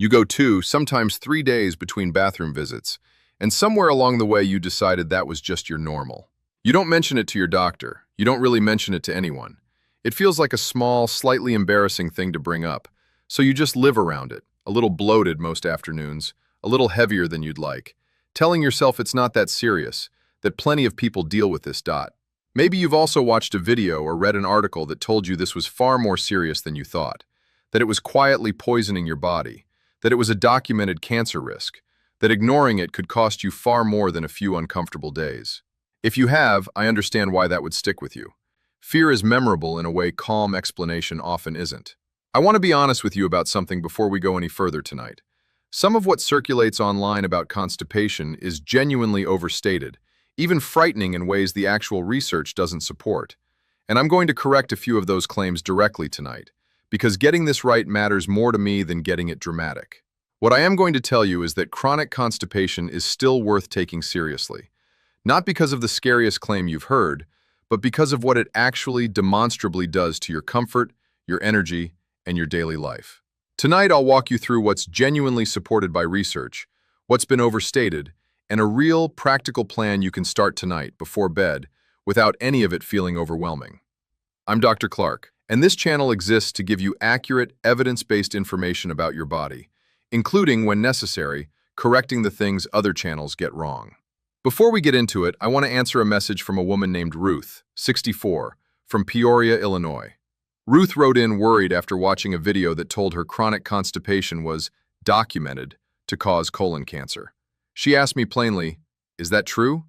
You go 2, sometimes 3 days between bathroom visits, and somewhere along the way you decided that was just your normal. You don't mention it to your doctor. You don't really mention it to anyone. It feels like a small, slightly embarrassing thing to bring up, so you just live around it, a little bloated most afternoons, a little heavier than you'd like, telling yourself it's not that serious, that plenty of people deal with this. Maybe you've also watched a video or read an article that told you this was far more serious than you thought, that it was quietly poisoning your body, that it was a documented cancer risk, that ignoring it could cost you far more than a few uncomfortable days. If you have, I understand why that would stick with you. Fear is memorable in a way calm explanation often isn't. I want to be honest with you about something before we go any further tonight. Some of what circulates online about constipation is genuinely overstated, even frightening in ways the actual research doesn't support. And I'm going to correct a few of those claims directly tonight, because getting this right matters more to me than getting it dramatic. What I am going to tell you is that chronic constipation is still worth taking seriously, not because of the scariest claim you've heard, but because of what it actually demonstrably does to your comfort, your energy, and your daily life. Tonight, I'll walk you through what's genuinely supported by research, what's been overstated, and a real, practical plan you can start tonight, before bed, without any of it feeling overwhelming. I'm Dr. Clark, and this channel exists to give you accurate, evidence-based information about your body, including, when necessary, correcting the things other channels get wrong. Before we get into it, I want to answer a message from a woman named Ruth, 64, from Peoria, Illinois. Ruth wrote in worried after watching a video that told her chronic constipation was documented to cause colon cancer. She asked me plainly, "Is that true?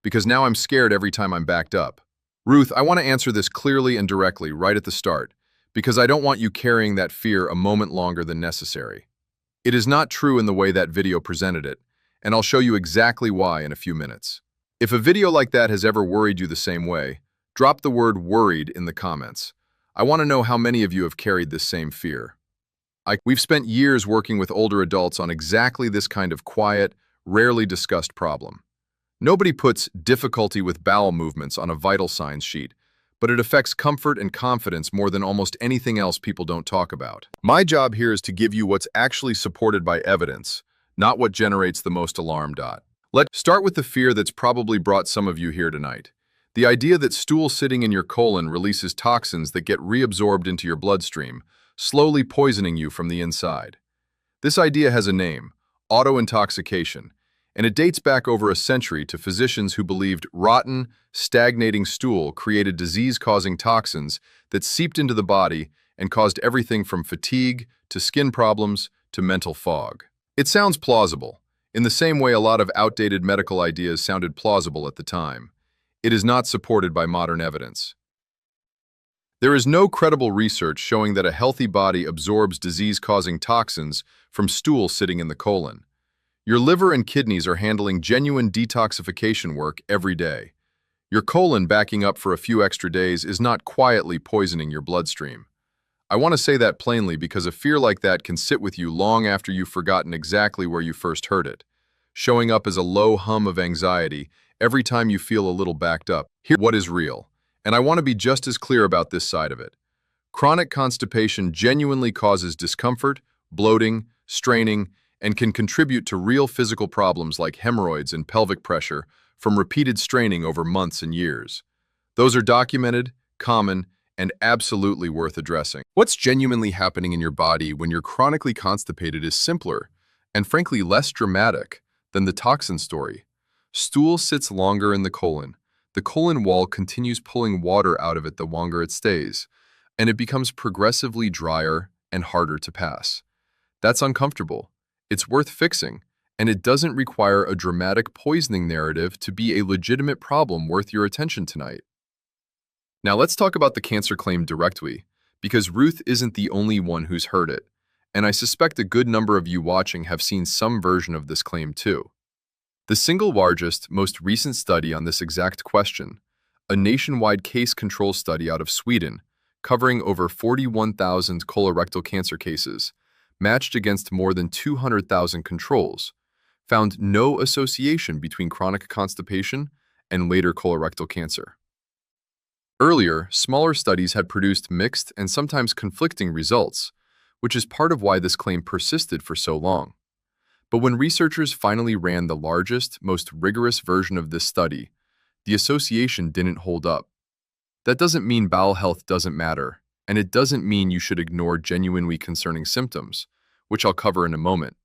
Because now I'm scared every time I'm backed up." Ruth, I want to answer this clearly and directly right at the start, because I don't want you carrying that fear a moment longer than necessary. It is not true in the way that video presented it, and I'll show you exactly why in a few minutes. If a video like that has ever worried you the same way, drop the word worried in the comments. I want to know how many of you have carried this same fear. We've spent years working with older adults on exactly this kind of quiet, rarely discussed problem. Nobody puts difficulty with bowel movements on a vital signs sheet, but it affects comfort and confidence more than almost anything else people don't talk about. My job here is to give you what's actually supported by evidence, not what generates the most alarm. Let's start with the fear that's probably brought some of you here tonight. The idea that stool sitting in your colon releases toxins that get reabsorbed into your bloodstream, slowly poisoning you from the inside. This idea has a name, autointoxication, and it dates back over a century to physicians who believed rotten, stagnating stool created disease-causing toxins that seeped into the body and caused everything from fatigue to skin problems to mental fog. It sounds plausible, in the same way a lot of outdated medical ideas sounded plausible at the time. It is not supported by modern evidence. There is no credible research showing that a healthy body absorbs disease-causing toxins from stool sitting in the colon. Your liver and kidneys are handling genuine detoxification work every day. Your colon backing up for a few extra days is not quietly poisoning your bloodstream. I want to say that plainly because a fear like that can sit with you long after you've forgotten exactly where you first heard it, showing up as a low hum of anxiety every time you feel a little backed up. Here's what is real, and I want to be just as clear about this side of it. Chronic constipation genuinely causes discomfort, bloating, straining, and can contribute to real physical problems like hemorrhoids and pelvic pressure from repeated straining over months and years. Those are documented, common, and absolutely worth addressing. What's genuinely happening in your body when you're chronically constipated is simpler, and frankly less dramatic, than the toxin story. Stool sits longer in the colon. The colon wall continues pulling water out of it the longer it stays, and it becomes progressively drier and harder to pass. That's uncomfortable. It's worth fixing, and it doesn't require a dramatic poisoning narrative to be a legitimate problem worth your attention tonight. Now let's talk about the cancer claim directly, because Ruth isn't the only one who's heard it, and I suspect a good number of you watching have seen some version of this claim too. The single largest, most recent study on this exact question, a nationwide case control study out of Sweden, covering over 41,000 colorectal cancer cases, matched against more than 200,000 controls, found no association between chronic constipation and later colorectal cancer. Earlier, smaller studies had produced mixed and sometimes conflicting results, which is part of why this claim persisted for so long. But when researchers finally ran the largest, most rigorous version of this study, the association didn't hold up. That doesn't mean bowel health doesn't matter, and it doesn't mean you should ignore genuinely concerning symptoms, which I'll cover in a moment.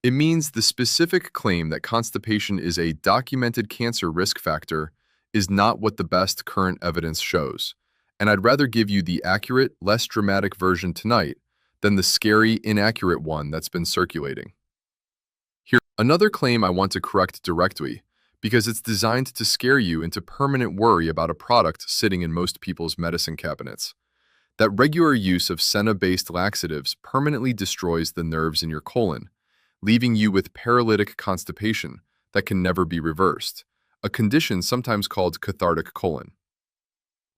It means the specific claim that constipation is a documented cancer risk factor is not what the best current evidence shows, and I'd rather give you the accurate, less dramatic version tonight than the scary, inaccurate one that's been circulating. Here, another claim I want to correct directly, because it's designed to scare you into permanent worry about a product sitting in most people's medicine cabinets. That regular use of senna-based laxatives permanently destroys the nerves in your colon, leaving you with paralytic constipation that can never be reversed, a condition sometimes called cathartic colon.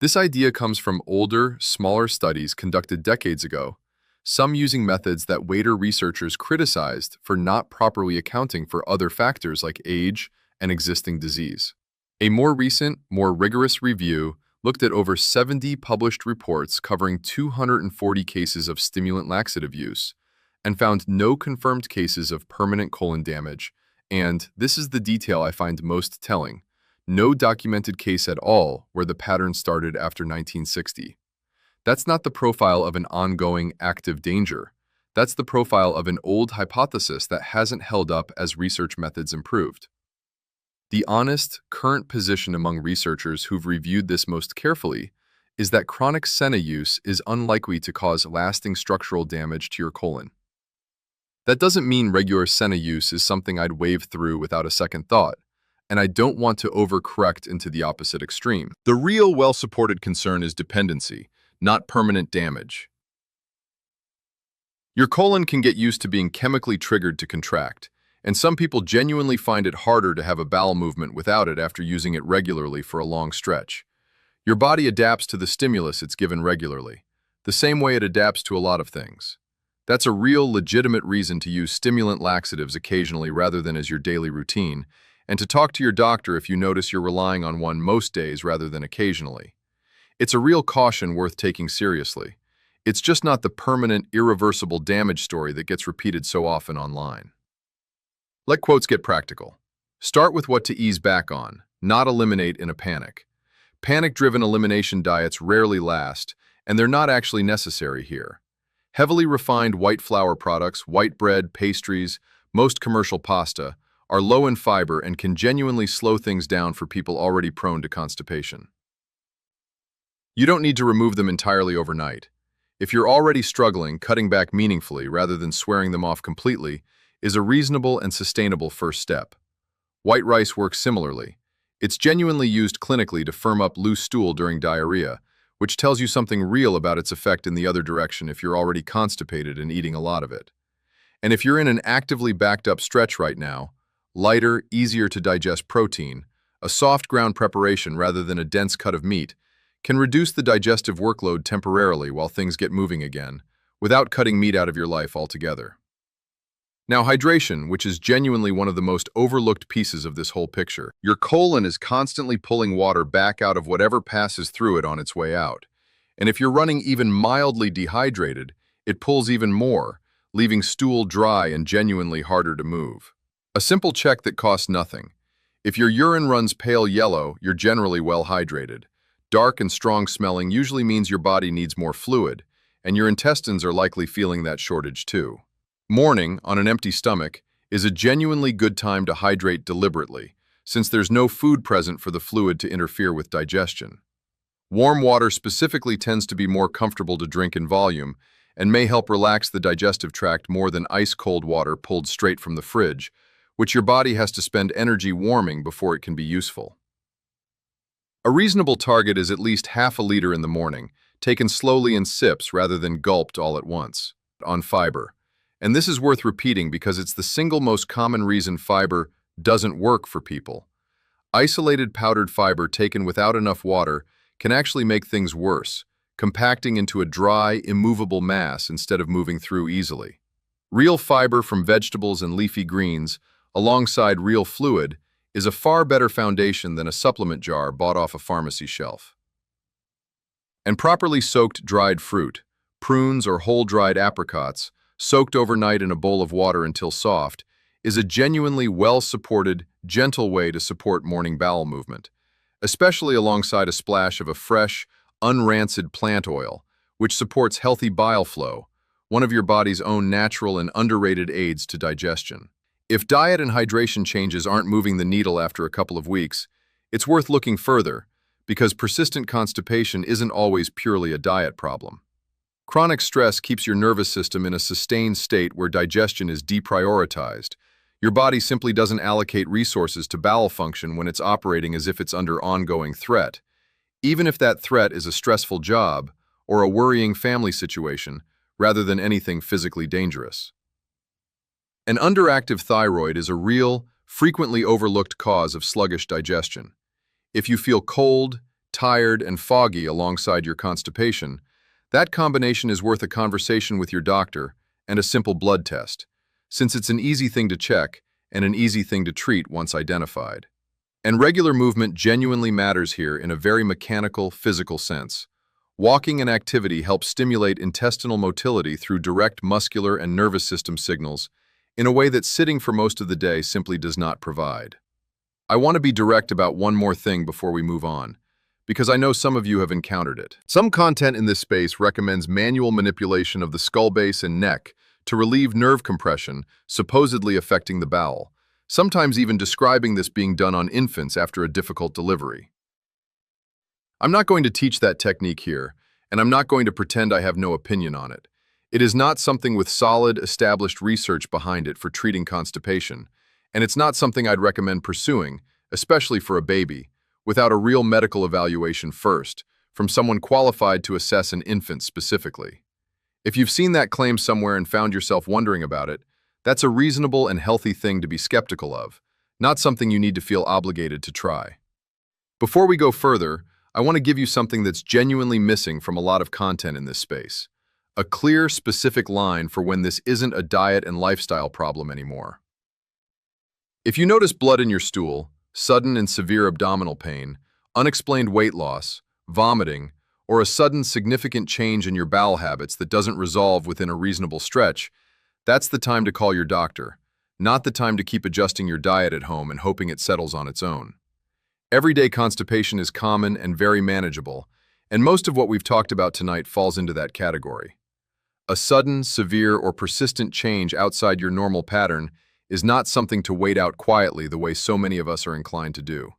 This idea comes from older, smaller studies conducted decades ago, some using methods that later researchers criticized for not properly accounting for other factors like age and existing disease. A more recent, more rigorous review looked at over 70 published reports covering 240 cases of stimulant laxative use and found no confirmed cases of permanent colon damage, and this is the detail I find most telling, no documented case at all where the pattern started after 1960. That's not the profile of an ongoing, active danger. That's the profile of an old hypothesis that hasn't held up as research methods improved. The honest, current position among researchers who've reviewed this most carefully is that chronic senna use is unlikely to cause lasting structural damage to your colon. That doesn't mean regular senna use is something I'd wave through without a second thought, and I don't want to overcorrect into the opposite extreme. The real well-supported concern is dependency, not permanent damage. Your colon can get used to being chemically triggered to contract, and some people genuinely find it harder to have a bowel movement without it after using it regularly for a long stretch. Your body adapts to the stimulus it's given regularly, the same way it adapts to a lot of things. That's a real, legitimate reason to use stimulant laxatives occasionally rather than as your daily routine, and to talk to your doctor if you notice you're relying on one most days rather than occasionally. It's a real caution worth taking seriously. It's just not the permanent, irreversible damage story that gets repeated so often online. Let quotes get practical. Start with what to ease back on, not eliminate in a panic. Panic-driven elimination diets rarely last, and they're not actually necessary here. Heavily refined white flour products, white bread, pastries, most commercial pasta, are low in fiber and can genuinely slow things down for people already prone to constipation. You don't need to remove them entirely overnight. If you're already struggling, cutting back meaningfully rather than swearing them off completely is a reasonable and sustainable first step. White rice works similarly. It's genuinely used clinically to firm up loose stool during diarrhea, which tells you something real about its effect in the other direction if you're already constipated and eating a lot of it. And if you're in an actively backed up stretch right now, lighter, easier to digest protein, a soft ground preparation rather than a dense cut of meat, can reduce the digestive workload temporarily while things get moving again, without cutting meat out of your life altogether. Now, hydration, which is genuinely one of the most overlooked pieces of this whole picture. Your colon is constantly pulling water back out of whatever passes through it on its way out. And if you're running even mildly dehydrated, it pulls even more, leaving stool dry and genuinely harder to move. A simple check that costs nothing. If your urine runs pale yellow, you're generally well hydrated. Dark and strong smelling usually means your body needs more fluid, and your intestines are likely feeling that shortage too. Morning, on an empty stomach, is a genuinely good time to hydrate deliberately, since there's no food present for the fluid to interfere with digestion. Warm water specifically tends to be more comfortable to drink in volume and may help relax the digestive tract more than ice-cold water pulled straight from the fridge, which your body has to spend energy warming before it can be useful. A reasonable target is at least half a liter in the morning, taken slowly in sips rather than gulped all at once. On fiber. And this is worth repeating because it's the single most common reason fiber doesn't work for people. Isolated powdered fiber taken without enough water can actually make things worse, compacting into a dry, immovable mass instead of moving through easily. Real fiber from vegetables and leafy greens, alongside real fluid, is a far better foundation than a supplement jar bought off a pharmacy shelf. And properly soaked dried fruit, prunes or whole-dried apricots, soaked overnight in a bowl of water until soft, is a genuinely well-supported, gentle way to support morning bowel movement, especially alongside a splash of a fresh, unrancid plant oil, which supports healthy bile flow, one of your body's own natural and underrated aids to digestion. If diet and hydration changes aren't moving the needle after a couple of weeks, it's worth looking further, because persistent constipation isn't always purely a diet problem. Chronic stress keeps your nervous system in a sustained state where digestion is deprioritized. Your body simply doesn't allocate resources to bowel function when it's operating as if it's under ongoing threat, even if that threat is a stressful job or a worrying family situation, rather than anything physically dangerous. An underactive thyroid is a real, frequently overlooked cause of sluggish digestion. If you feel cold, tired, and foggy alongside your constipation, that combination is worth a conversation with your doctor and a simple blood test, since it's an easy thing to check and an easy thing to treat once identified. And regular movement genuinely matters here in a very mechanical, physical sense. Walking and activity help stimulate intestinal motility through direct muscular and nervous system signals in a way that sitting for most of the day simply does not provide. I want to be direct about one more thing before we move on, because I know some of you have encountered it. Some content in this space recommends manual manipulation of the skull base and neck to relieve nerve compression, supposedly affecting the bowel, sometimes even describing this being done on infants after a difficult delivery. I'm not going to teach that technique here, and I'm not going to pretend I have no opinion on it. It is not something with solid, established research behind it for treating constipation, and it's not something I'd recommend pursuing, especially for a baby, without a real medical evaluation first, from someone qualified to assess an infant specifically. If you've seen that claim somewhere and found yourself wondering about it, that's a reasonable and healthy thing to be skeptical of, not something you need to feel obligated to try. Before we go further, I want to give you something that's genuinely missing from a lot of content in this space. A clear, specific line for when this isn't a diet and lifestyle problem anymore. If you notice blood in your stool, sudden and severe abdominal pain, unexplained weight loss, vomiting, or a sudden significant change in your bowel habits that doesn't resolve within a reasonable stretch, that's the time to call your doctor, not the time to keep adjusting your diet at home and hoping it settles on its own. Everyday constipation is common and very manageable, and most of what we've talked about tonight falls into that category. A sudden, severe, or persistent change outside your normal pattern is not something to wait out quietly the way so many of us are inclined to do.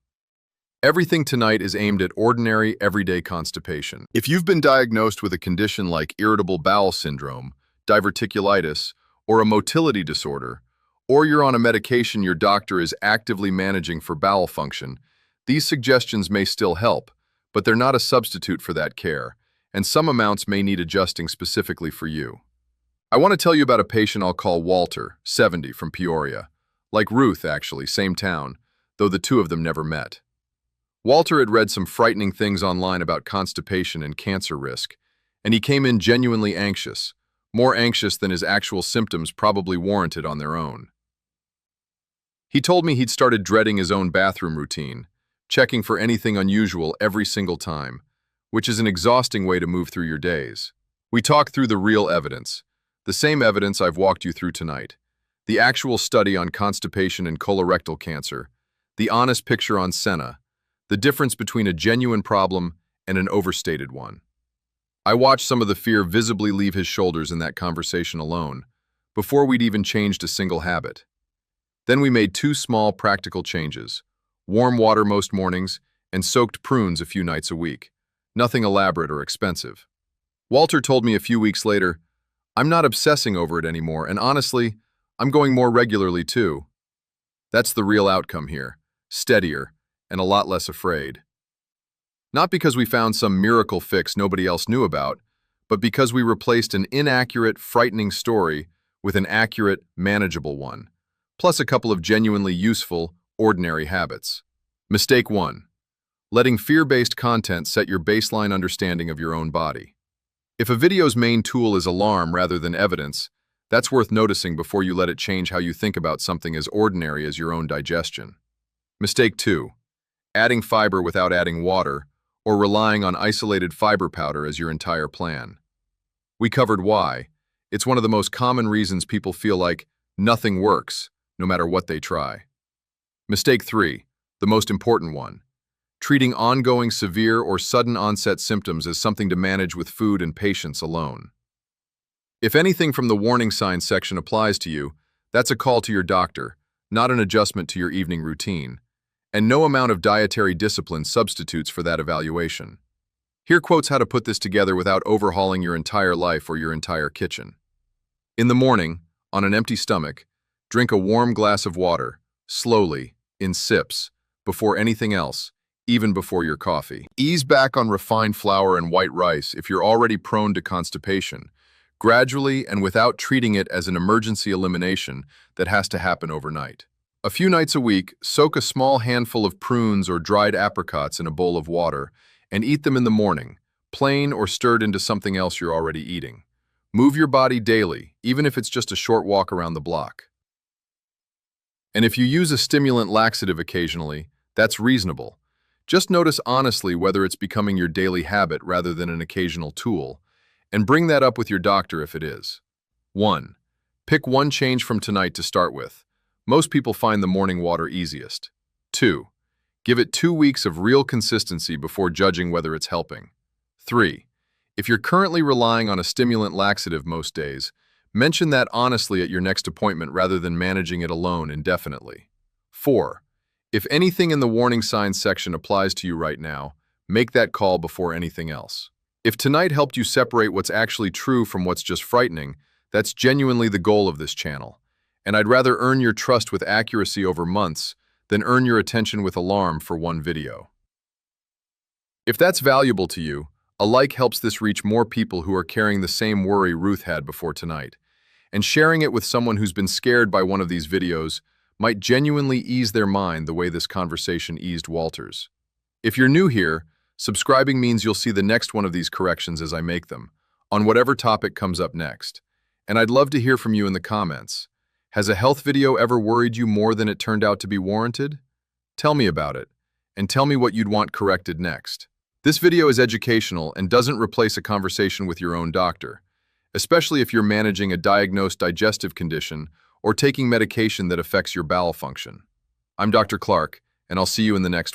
Everything tonight is aimed at ordinary, everyday constipation. If you've been diagnosed with a condition like irritable bowel syndrome, diverticulitis, or a motility disorder, or you're on a medication your doctor is actively managing for bowel function, these suggestions may still help, but they're not a substitute for that care, and some amounts may need adjusting specifically for you. I want to tell you about a patient I'll call Walter, 70, from Peoria. Like Ruth, actually, same town, though the two of them never met. Walter had read some frightening things online about constipation and cancer risk, and he came in genuinely anxious, more anxious than his actual symptoms probably warranted on their own. He told me he'd started dreading his own bathroom routine, checking for anything unusual every single time, which is an exhausting way to move through your days. We talked through the real evidence, the same evidence I've walked you through tonight, the actual study on constipation and colorectal cancer, the honest picture on Senna, the difference between a genuine problem and an overstated one. I watched some of the fear visibly leave his shoulders in that conversation alone, before we'd even changed a single habit. Then we made two small, practical changes: warm water most mornings and soaked prunes a few nights a week. Nothing elaborate or expensive. Walter told me a few weeks later, "I'm not obsessing over it anymore, and honestly, I'm going more regularly too." That's the real outcome here: steadier and a lot less afraid. Not because we found some miracle fix nobody else knew about, but because we replaced an inaccurate, frightening story with an accurate, manageable one, plus a couple of genuinely useful, ordinary habits. Mistake 1. Letting fear-based content set your baseline understanding of your own body. If a video's main tool is alarm rather than evidence, that's worth noticing before you let it change how you think about something as ordinary as your own digestion. Mistake 2. Adding fiber without adding water, or relying on isolated fiber powder as your entire plan. We covered why. It's one of the most common reasons people feel like nothing works, no matter what they try. Mistake 3, the most important one. Treating ongoing severe or sudden onset symptoms as something to manage with food and patience alone. If anything from the warning signs section applies to you, that's a call to your doctor, not an adjustment to your evening routine. And no amount of dietary discipline substitutes for that evaluation. Here quotes how to put this together without overhauling your entire life or your entire kitchen. In the morning, on an empty stomach, drink a warm glass of water, slowly, in sips, before anything else, even before your coffee. Ease back on refined flour and white rice if you're already prone to constipation, gradually and without treating it as an emergency elimination that has to happen overnight. A few nights a week, soak a small handful of prunes or dried apricots in a bowl of water and eat them in the morning, plain or stirred into something else you're already eating. Move your body daily, even if it's just a short walk around the block. And if you use a stimulant laxative occasionally, that's reasonable. Just notice honestly whether it's becoming your daily habit rather than an occasional tool, and bring that up with your doctor if it is. 1. Pick one change from tonight to start with. Most people find the morning water easiest. 2. Give it 2 weeks of real consistency before judging whether it's helping. 3. If you're currently relying on a stimulant laxative most days, mention that honestly at your next appointment rather than managing it alone indefinitely. 4. If anything in the warning signs section applies to you right now, make that call before anything else. If tonight helped you separate what's actually true from what's just frightening, that's genuinely the goal of this channel. And I'd rather earn your trust with accuracy over months than earn your attention with alarm for one video. If that's valuable to you, a like helps this reach more people who are carrying the same worry Ruth had before tonight. And sharing it with someone who's been scared by one of these videos might genuinely ease their mind the way this conversation eased Walter's. If you're new here, subscribing means you'll see the next one of these corrections as I make them, on whatever topic comes up next. And I'd love to hear from you in the comments. Has a health video ever worried you more than it turned out to be warranted? Tell me about it, and tell me what you'd want corrected next. This video is educational and doesn't replace a conversation with your own doctor, especially if you're managing a diagnosed digestive condition or taking medication that affects your bowel function. I'm Dr. Clark, and I'll see you in the next one.